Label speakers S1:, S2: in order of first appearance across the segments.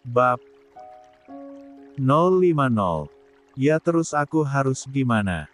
S1: Bab 050. Ya terus aku harus gimana?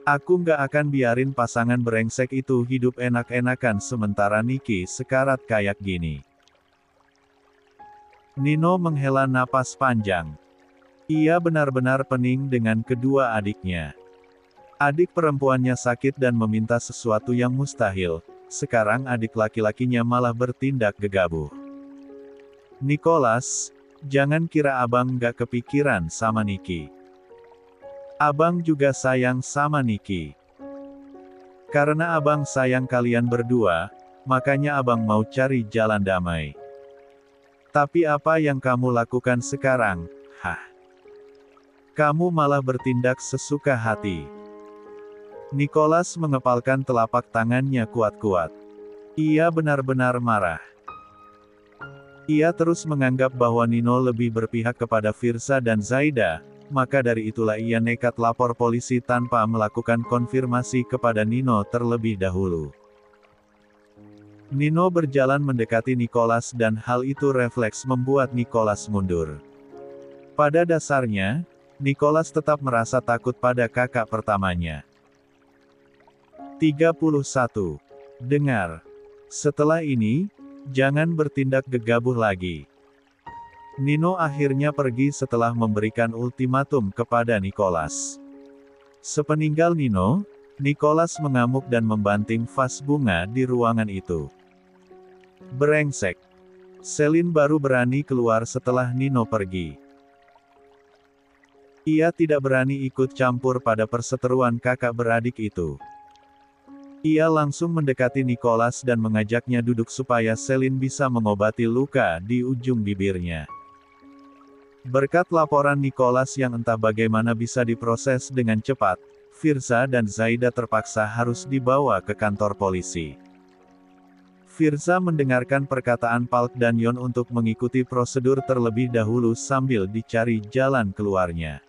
S1: Aku nggak akan biarin pasangan brengsek itu hidup enak-enakan sementara Niki sekarat kayak gini. Nino menghela napas panjang. Ia benar-benar pening dengan kedua adiknya. Adik perempuannya sakit dan meminta sesuatu yang mustahil, sekarang adik laki-lakinya malah bertindak gegabah. Nicholas, jangan kira abang nggak kepikiran sama Niki. Abang juga sayang sama Niki. Karena abang sayang kalian berdua, makanya abang mau cari jalan damai. Tapi apa yang kamu lakukan sekarang, hah? Kamu malah bertindak sesuka hati. Nicholas mengepalkan telapak tangannya kuat-kuat. Ia benar-benar marah. Ia terus menganggap bahwa Nino lebih berpihak kepada Firza dan Zaida, maka dari itulah ia nekat lapor polisi tanpa melakukan konfirmasi kepada Nino terlebih dahulu. Nino berjalan mendekati Nicholas dan hal itu refleks membuat Nicholas mundur. Pada dasarnya, Nicholas tetap merasa takut pada kakak pertamanya. 31. Dengar. Setelah ini, jangan bertindak gegabah lagi. Nino akhirnya pergi setelah memberikan ultimatum kepada Nicholas. Sepeninggal Nino, Nicholas mengamuk dan membanting vas bunga di ruangan itu. Brengsek. Celine baru berani keluar setelah Nino pergi. Ia tidak berani ikut campur pada perseteruan kakak beradik itu. Ia langsung mendekati Nicholas dan mengajaknya duduk supaya Celine bisa mengobati luka di ujung bibirnya. Berkat laporan Nicholas yang entah bagaimana bisa diproses dengan cepat, Firza dan Zaida terpaksa harus dibawa ke kantor polisi. Firza mendengarkan perkataan Palk dan Yon untuk mengikuti prosedur terlebih dahulu sambil dicari jalan keluarnya.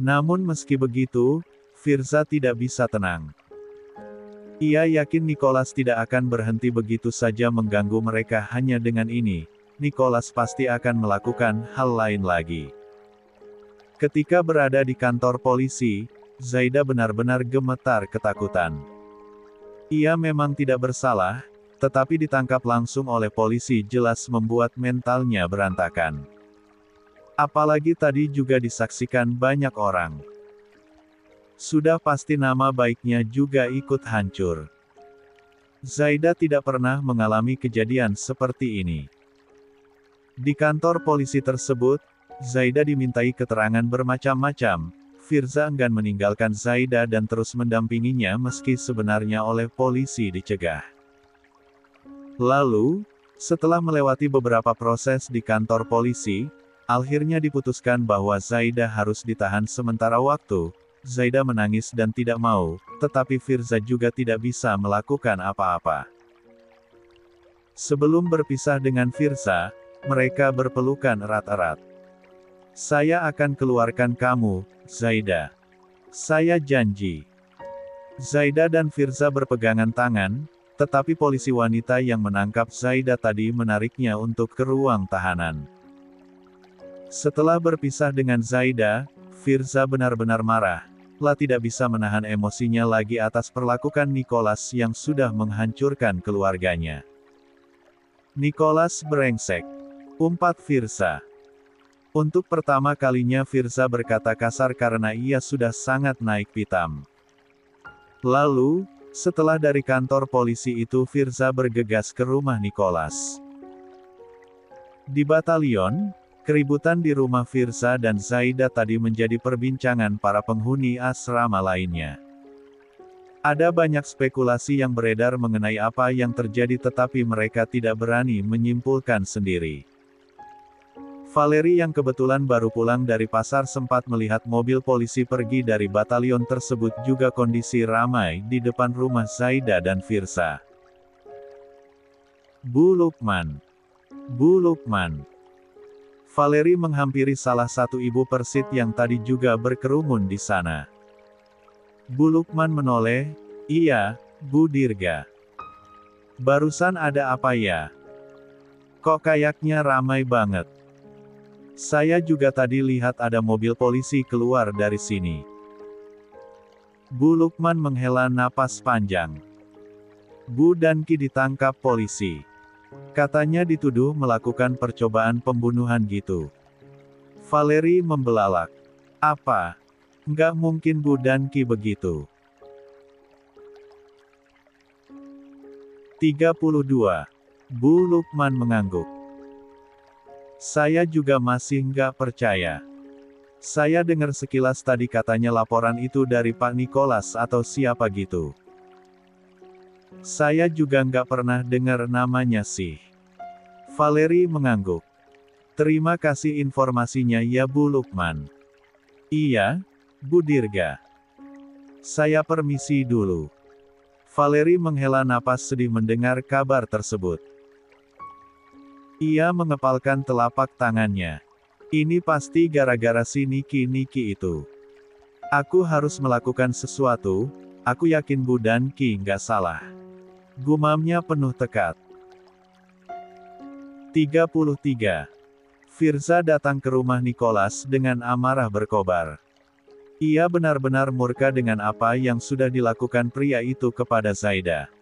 S1: Namun meski begitu, Firza tidak bisa tenang. Ia yakin Nicholas tidak akan berhenti begitu saja mengganggu mereka hanya dengan ini. Nicholas pasti akan melakukan hal lain lagi. Ketika berada di kantor polisi, Zaida benar-benar gemetar ketakutan. Ia memang tidak bersalah, tetapi ditangkap langsung oleh polisi jelas membuat mentalnya berantakan. Apalagi tadi juga disaksikan banyak orang. Sudah pasti nama baiknya juga ikut hancur. Zaida tidak pernah mengalami kejadian seperti ini. Di kantor polisi tersebut, Zaida dimintai keterangan bermacam-macam. Firza enggan meninggalkan Zaida dan terus mendampinginya meski sebenarnya oleh polisi dicegah. Lalu, setelah melewati beberapa proses di kantor polisi, akhirnya diputuskan bahwa Zaida harus ditahan sementara waktu. Zaida menangis dan tidak mau, tetapi Firza juga tidak bisa melakukan apa-apa. Sebelum berpisah dengan Firza, mereka berpelukan erat-erat. Saya akan keluarkan kamu, Zaida. Saya janji. Zaida dan Firza berpegangan tangan, tetapi polisi wanita yang menangkap Zaida tadi menariknya untuk ke ruang tahanan. Setelah berpisah dengan Zaida, Firza benar-benar marah. Lah tidak bisa menahan emosinya lagi atas perlakuan Nicholas yang sudah menghancurkan keluarganya. Nicholas brengsek. Umpat Firza. Untuk pertama kalinya Firza berkata kasar karena ia sudah sangat naik pitam. Lalu, setelah dari kantor polisi itu Firza bergegas ke rumah Nicholas. Di batalion, keributan di rumah Firza dan Zaida tadi menjadi perbincangan para penghuni asrama lainnya. Ada banyak spekulasi yang beredar mengenai apa yang terjadi tetapi mereka tidak berani menyimpulkan sendiri. Valeri yang kebetulan baru pulang dari pasar sempat melihat mobil polisi pergi dari batalion tersebut juga kondisi ramai di depan rumah Zaida dan Firza. Bu Lukman. Bu Lukman. Valeri menghampiri salah satu ibu persit yang tadi juga berkerumun di sana. Bu Lukman menoleh, iya, Bu Dirga. Barusan ada apa ya? Kok kayaknya ramai banget? Saya juga tadi lihat ada mobil polisi keluar dari sini. Bu Lukman menghela napas panjang. Bu Danki ditangkap polisi. Katanya dituduh melakukan percobaan pembunuhan gitu. Valeri membelalak. Apa? Nggak mungkin Bu Danki begitu. 32. Bu Lukman mengangguk. Saya juga masih nggak percaya. Saya dengar sekilas tadi katanya laporan itu dari Pak Nicholas atau siapa gitu. Saya juga nggak pernah dengar namanya sih. Valeri mengangguk. Terima kasih informasinya ya Bu Lukman. Iya, Bu Dirga. Saya permisi dulu. Valeri menghela napas sedih mendengar kabar tersebut. Ia mengepalkan telapak tangannya. Ini pasti gara-gara si Niki-Niki itu. Aku harus melakukan sesuatu, aku yakin Bu Danki nggak salah. Gumamnya penuh tekad. 33. Firza datang ke rumah Nicholas dengan amarah berkobar. Ia benar-benar murka dengan apa yang sudah dilakukan pria itu kepada Zaida.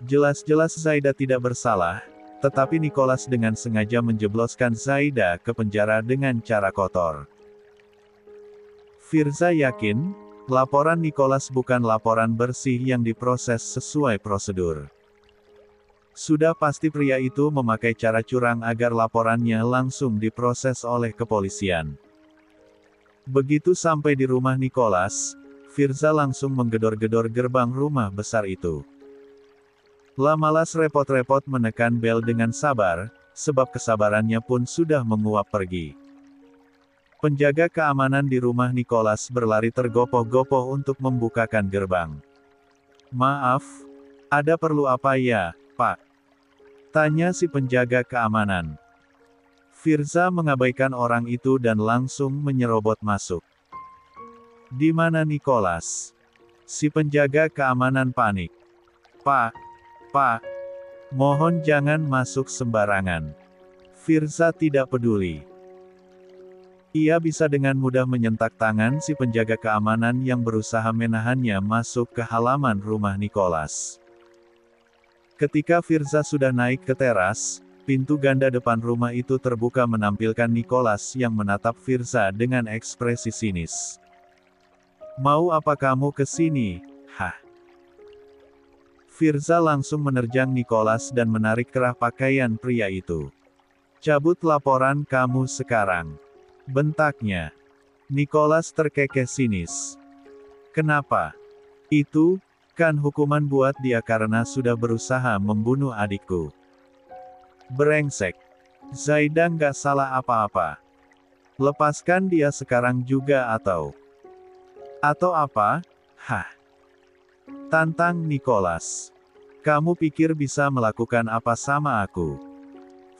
S1: Jelas-jelas Zaida tidak bersalah, tetapi Nicholas dengan sengaja menjebloskan Zaida ke penjara dengan cara kotor. Firza yakin, laporan Nicholas bukan laporan bersih yang diproses sesuai prosedur. Sudah pasti pria itu memakai cara curang agar laporannya langsung diproses oleh kepolisian. Begitu sampai di rumah Nicholas, Firza langsung menggedor-gedor gerbang rumah besar itu. Lamalas repot-repot menekan bel dengan sabar, sebab kesabarannya pun sudah menguap pergi. Penjaga keamanan di rumah Nicholas berlari tergopoh-gopoh untuk membukakan gerbang. Maaf, ada perlu apa ya, Pak? Tanya si penjaga keamanan. Firza mengabaikan orang itu dan langsung menyerobot masuk. Di mana Nicholas? Si penjaga keamanan panik. Pak, mohon jangan masuk sembarangan. Firza tidak peduli. Ia bisa dengan mudah menyentak tangan si penjaga keamanan yang berusaha menahannya masuk ke halaman rumah Nicholas. Ketika Firza sudah naik ke teras, pintu ganda depan rumah itu terbuka menampilkan Nicholas yang menatap Firza dengan ekspresi sinis. Mau apa kamu ke sini? Hah? Firza langsung menerjang Nicholas dan menarik kerah pakaian pria itu. Cabut laporan kamu sekarang. Bentaknya. Nicholas terkekeh sinis. Kenapa? Itu, kan hukuman buat dia karena sudah berusaha membunuh adikku. Brengsek. Zaida nggak salah apa-apa. Lepaskan dia sekarang juga atau apa? Hah? Tantang Nicholas. Kamu pikir bisa melakukan apa sama aku?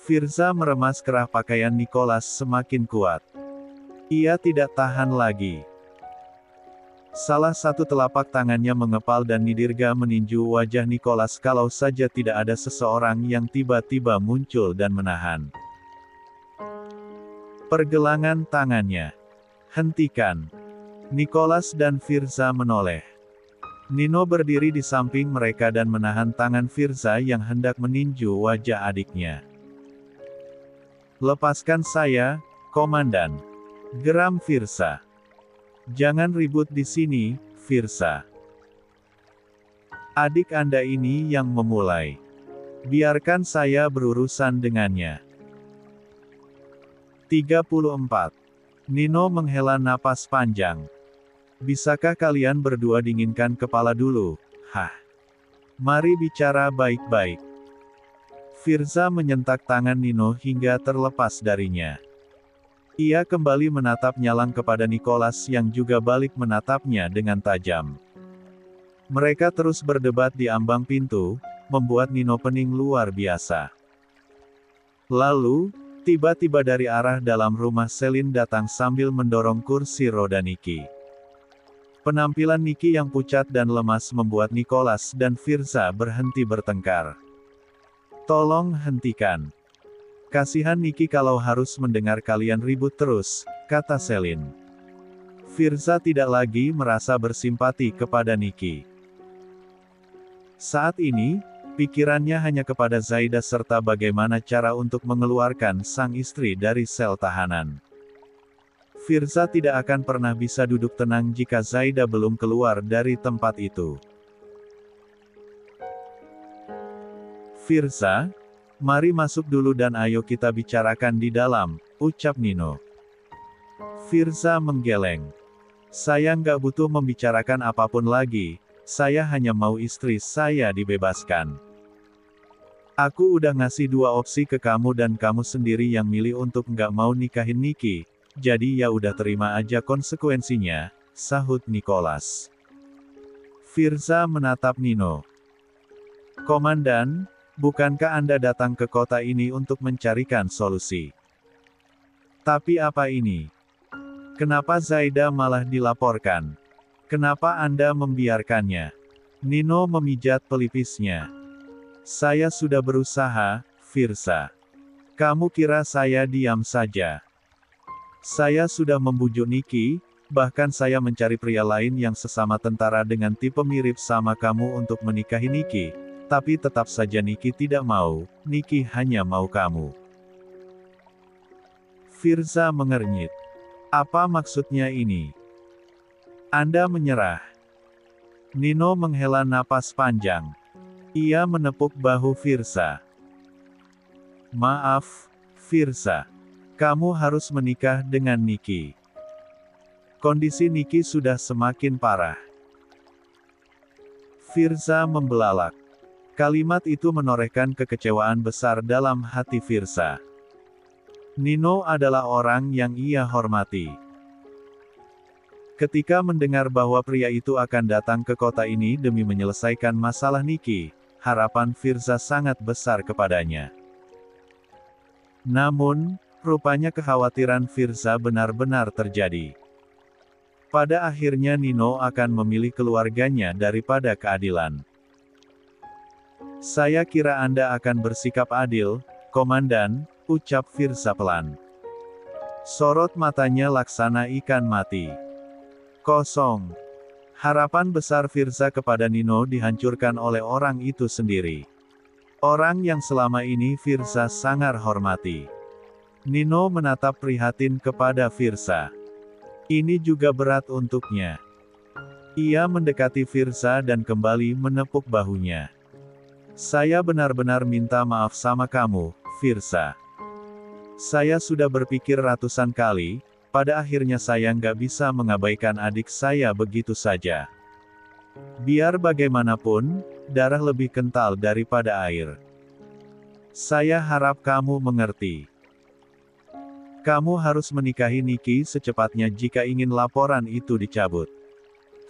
S1: Firza meremas kerah pakaian Nicholas semakin kuat. Ia tidak tahan lagi. Salah satu telapak tangannya mengepal dan Nidirga meninju wajah Nicholas kalau saja tidak ada seseorang yang tiba-tiba muncul dan menahan. Pergelangan tangannya. Hentikan. Nicholas dan Firza menoleh. Nino berdiri di samping mereka dan menahan tangan Firza yang hendak meninju wajah adiknya. Lepaskan saya, Komandan. Geram Firza. Jangan ribut di sini, Firza. Adik Anda ini yang memulai. Biarkan saya berurusan dengannya. 34. Nino menghela napas panjang. Bisakah kalian berdua dinginkan kepala dulu? Hah? Mari bicara baik-baik. Firza menyentak tangan Nino hingga terlepas darinya. Ia kembali menatap nyalang kepada Nicholas yang juga balik menatapnya dengan tajam. Mereka terus berdebat di ambang pintu, membuat Nino pening luar biasa. Lalu, tiba-tiba dari arah dalam rumah Selin datang sambil mendorong kursi roda Niki. Penampilan Niki yang pucat dan lemas membuat Nicholas dan Firza berhenti bertengkar. Tolong hentikan. Kasihan Niki kalau harus mendengar kalian ribut terus, kata Selin. Firza tidak lagi merasa bersimpati kepada Niki. Saat ini, pikirannya hanya kepada Zaida serta bagaimana cara untuk mengeluarkan sang istri dari sel tahanan. Firza tidak akan pernah bisa duduk tenang jika Zaida belum keluar dari tempat itu. Firza, mari masuk dulu dan ayo kita bicarakan di dalam, ucap Nino. Firza menggeleng. Saya nggak butuh membicarakan apapun lagi, saya hanya mau istri saya dibebaskan. Aku udah ngasih 2 opsi ke kamu dan kamu sendiri yang milih untuk nggak mau nikahin Niki, jadi ya udah terima aja konsekuensinya, sahut Nicholas. Firza menatap Nino. Komandan, bukankah Anda datang ke kota ini untuk mencarikan solusi? Tapi apa ini? Kenapa Zaida malah dilaporkan? Kenapa Anda membiarkannya? Nino memijat pelipisnya. Saya sudah berusaha, Firza. Kamu kira saya diam saja? Saya sudah membujuk Niki, bahkan saya mencari pria lain yang sesama tentara dengan tipe mirip sama kamu untuk menikahi Niki. Tapi tetap saja Niki tidak mau, Niki hanya mau kamu. Firza mengernyit. Apa maksudnya ini? Anda menyerah. Nino menghela napas panjang. Ia menepuk bahu Firza. Maaf, Firza. Kamu harus menikah dengan Niki. Kondisi Niki sudah semakin parah. Firza membelalak. Kalimat itu menorehkan kekecewaan besar dalam hati Firza. Nino adalah orang yang ia hormati. Ketika mendengar bahwa pria itu akan datang ke kota ini demi menyelesaikan masalah Niki, harapan Firza sangat besar kepadanya. Namun, rupanya kekhawatiran Firza benar-benar terjadi. Pada akhirnya Nino akan memilih keluarganya daripada keadilan. Saya kira Anda akan bersikap adil, Komandan, ucap Firza pelan. Sorot matanya laksana ikan mati. Kosong. Harapan besar Firza kepada Nino dihancurkan oleh orang itu sendiri. Orang yang selama ini Firza sangat hormati. Nino menatap prihatin kepada Firza. Ini juga berat untuknya. Ia mendekati Firza dan kembali menepuk bahunya. Saya benar-benar minta maaf sama kamu, Firza. Saya sudah berpikir ratusan kali, pada akhirnya saya nggak bisa mengabaikan adik saya begitu saja. Biar bagaimanapun, darah lebih kental daripada air. Saya harap kamu mengerti. Kamu harus menikahi Niki secepatnya jika ingin laporan itu dicabut.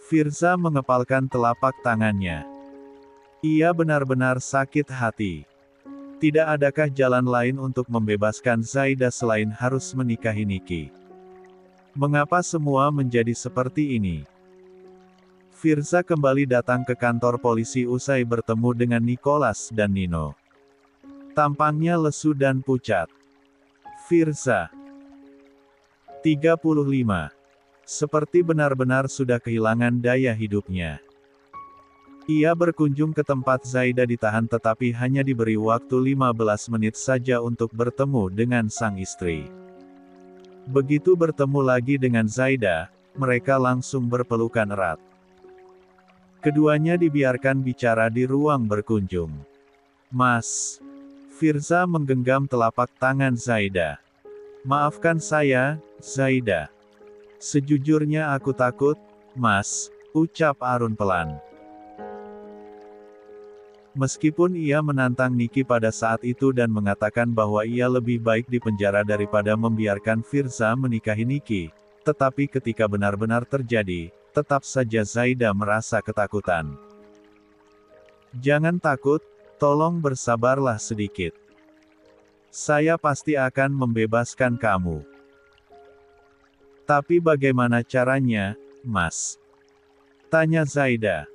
S1: Firza mengepalkan telapak tangannya. Ia benar-benar sakit hati. Tidak adakah jalan lain untuk membebaskan Zaida selain harus menikahi Niki? Mengapa semua menjadi seperti ini? Firza kembali datang ke kantor polisi usai bertemu dengan Nicholas dan Nino. Tampangnya lesu dan pucat. Firza, 35. Seperti benar-benar sudah kehilangan daya hidupnya. Ia berkunjung ke tempat Zaida ditahan tetapi hanya diberi waktu 15 menit saja untuk bertemu dengan sang istri. Begitu bertemu lagi dengan Zaida, mereka langsung berpelukan erat. Keduanya dibiarkan bicara di ruang berkunjung. Mas. Firza menggenggam telapak tangan Zaida. Maafkan saya, Zaida. Sejujurnya aku takut, Mas, ucap Arun pelan. Meskipun ia menantang Niki pada saat itu dan mengatakan bahwa ia lebih baik di penjara daripada membiarkan Firza menikahi Niki, tetapi ketika benar-benar terjadi, tetap saja Zaida merasa ketakutan. Jangan takut, tolong bersabarlah sedikit. Saya pasti akan membebaskan kamu. Tapi bagaimana caranya, Mas? Tanya Zaida.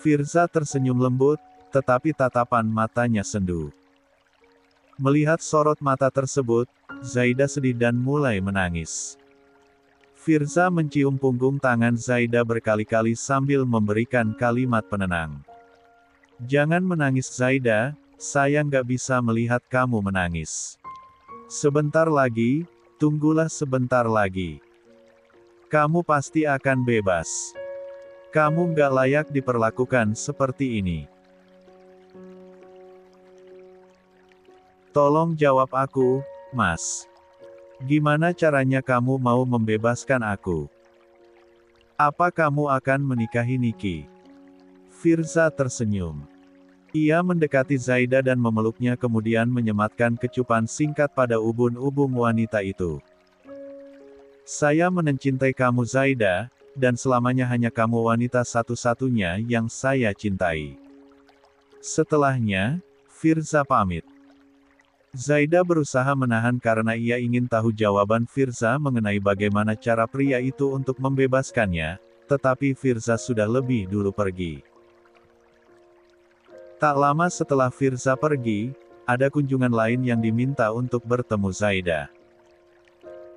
S1: Firza tersenyum lembut, tetapi tatapan matanya sendu. Melihat sorot mata tersebut, Zaida sedih dan mulai menangis. Firza mencium punggung tangan Zaida berkali-kali sambil memberikan kalimat penenang. Jangan menangis Zaida, saya nggak bisa melihat kamu menangis. Sebentar lagi, tunggulah sebentar lagi. Kamu pasti akan bebas. Kamu nggak layak diperlakukan seperti ini. Tolong jawab aku, Mas. Gimana caranya kamu mau membebaskan aku? Apa kamu akan menikahi Niki? Firza tersenyum. Ia mendekati Zaida dan memeluknya kemudian menyematkan kecupan singkat pada ubun-ubun wanita itu. Saya mencintai kamu Zaida, dan selamanya hanya kamu wanita satu-satunya yang saya cintai. Setelahnya, Firza pamit. Zaida berusaha menahan karena ia ingin tahu jawaban Firza mengenai bagaimana cara pria itu untuk membebaskannya, tetapi Firza sudah lebih dulu pergi. Tak lama setelah Firza pergi, ada kunjungan lain yang diminta untuk bertemu Zaida.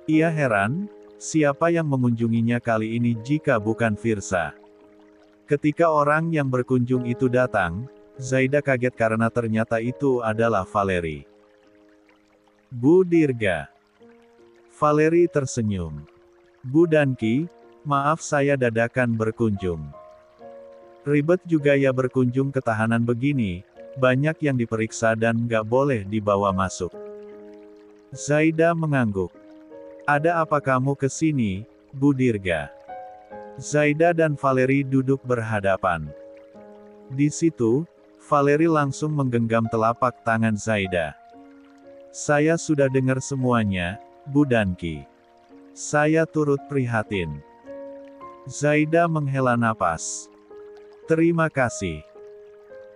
S1: Ia heran, siapa yang mengunjunginya kali ini jika bukan Firza. Ketika orang yang berkunjung itu datang, Zaida kaget karena ternyata itu adalah Valeri. Bu Dirga. Valeri tersenyum. Bu Danki, maaf saya dadakan berkunjung. Ribet juga ya berkunjung ke tahanan begini, banyak yang diperiksa dan nggak boleh dibawa masuk. Zaida mengangguk. Ada apa kamu ke sini, Bu Dirga? Zaida dan Valeri duduk berhadapan. Di situ, Valeri langsung menggenggam telapak tangan Zaida. Saya sudah dengar semuanya, Bu Danki. Saya turut prihatin. Zaida menghela napas. Terima kasih.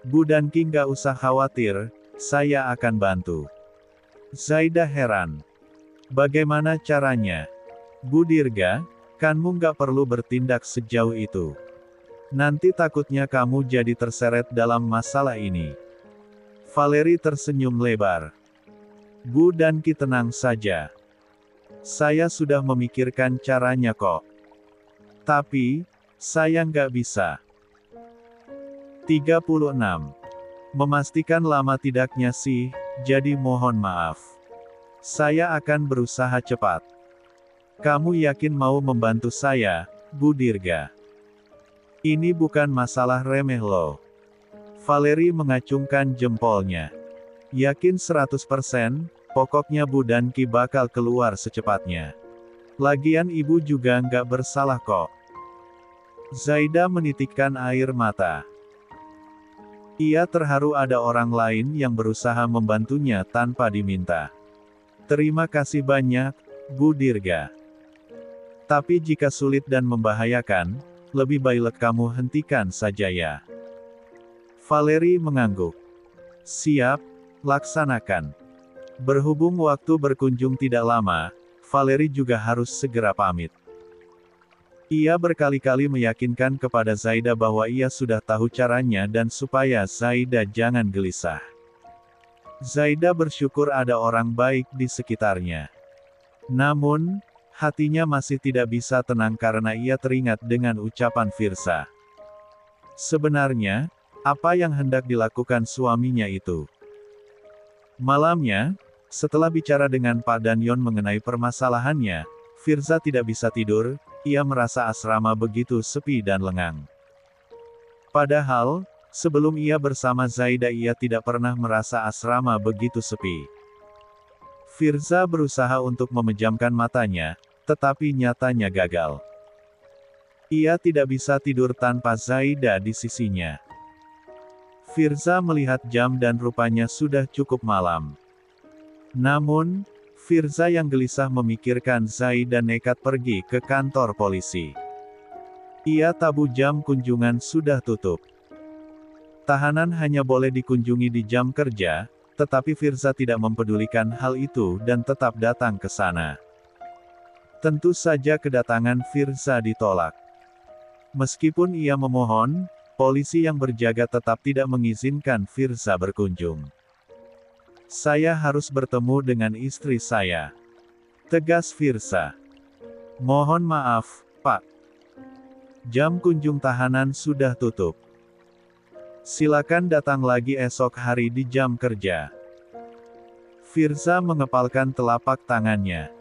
S1: Bu Danki nggak usah khawatir, saya akan bantu. Zaida heran. Bagaimana caranya? Bu Dirga, kamu nggak perlu bertindak sejauh itu. Nanti takutnya kamu jadi terseret dalam masalah ini. Valeri tersenyum lebar. Bu Danki tenang saja. Saya sudah memikirkan caranya kok. Tapi, saya nggak bisa. 36. Memastikan lama tidaknya sih, jadi mohon maaf. Saya akan berusaha cepat. Kamu yakin mau membantu saya, Bu Dirga? Ini bukan masalah remeh loh. Valeri mengacungkan jempolnya. Yakin 100%, pokoknya Bu Danki bakal keluar secepatnya. Lagian ibu juga nggak bersalah kok. Zaida menitikkan air mata. Ia terharu ada orang lain yang berusaha membantunya tanpa diminta. Terima kasih banyak, Bu Dirga. Tapi jika sulit dan membahayakan, lebih baik kamu hentikan saja ya. Valeri mengangguk. Siap. Laksanakan. Berhubung waktu berkunjung tidak lama, Valeri juga harus segera pamit. Ia berkali-kali meyakinkan kepada Zaida bahwa ia sudah tahu caranya dan supaya Zaida jangan gelisah. Zaida bersyukur ada orang baik di sekitarnya. Namun, hatinya masih tidak bisa tenang karena ia teringat dengan ucapan Firza. Sebenarnya, apa yang hendak dilakukan suaminya itu? Malamnya, setelah bicara dengan Pak Danyon mengenai permasalahannya, Firza tidak bisa tidur, ia merasa asrama begitu sepi dan lengang. Padahal, sebelum ia bersama Zaida ia tidak pernah merasa asrama begitu sepi. Firza berusaha untuk memejamkan matanya, tetapi nyatanya gagal. Ia tidak bisa tidur tanpa Zaida di sisinya. Firza melihat jam dan rupanya sudah cukup malam. Namun, Firza yang gelisah memikirkan Zaida nekat pergi ke kantor polisi. Ia tahu jam kunjungan sudah tutup. Tahanan hanya boleh dikunjungi di jam kerja, tetapi Firza tidak mempedulikan hal itu dan tetap datang ke sana. Tentu saja kedatangan Firza ditolak. Meskipun ia memohon, polisi yang berjaga tetap tidak mengizinkan Firza berkunjung. Saya harus bertemu dengan istri saya. Tegas Firza. Mohon maaf, Pak. Jam kunjung tahanan sudah tutup. Silakan datang lagi esok hari di jam kerja. Firza mengepalkan telapak tangannya.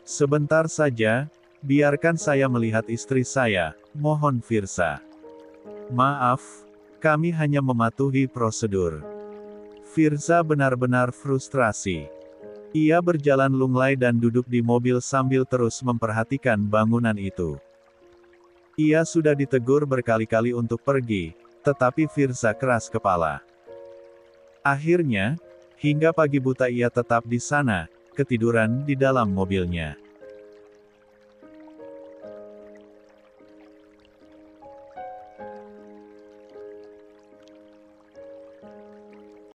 S1: Sebentar saja, biarkan saya melihat istri saya, mohon Firza. Maaf, kami hanya mematuhi prosedur. Firza benar-benar frustrasi. Ia berjalan lunglai dan duduk di mobil sambil terus memperhatikan bangunan itu. Ia sudah ditegur berkali-kali untuk pergi, tetapi Firza keras kepala. Akhirnya, hingga pagi buta ia tetap di sana, ketiduran di dalam mobilnya.